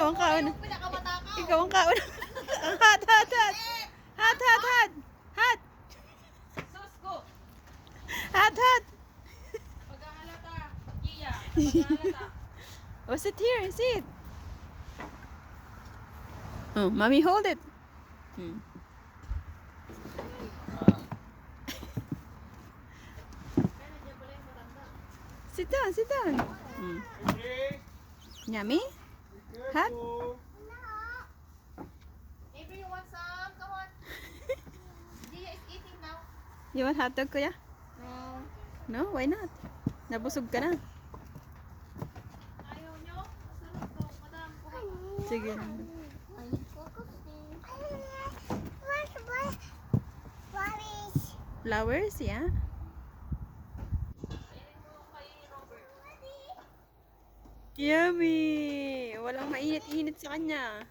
Ikaw ang kauna. Yung pinakamatakaw. Ikaw ang kauna. Hot, hot, hot. Hot, hot, hot. Hot. Sus ko. Hot, hot. Pagkahalata. Gia. Pagkahalata. Oh, sit here. Sit. Oh, mommy, hold it. Hmm. Sit down, sit down. Hmm. Yummy? Hot? Maybe you want some? Come on. Gia is eating now. You want hot dog, kuya? No. No, why not? Nabusog ka na. Ayaw nyo? Masarap to. Madam, kuha ka. Sige. Flowers, yeah. Kainin mo kay Robert. Yummy! Walang mainit-init sa kanya.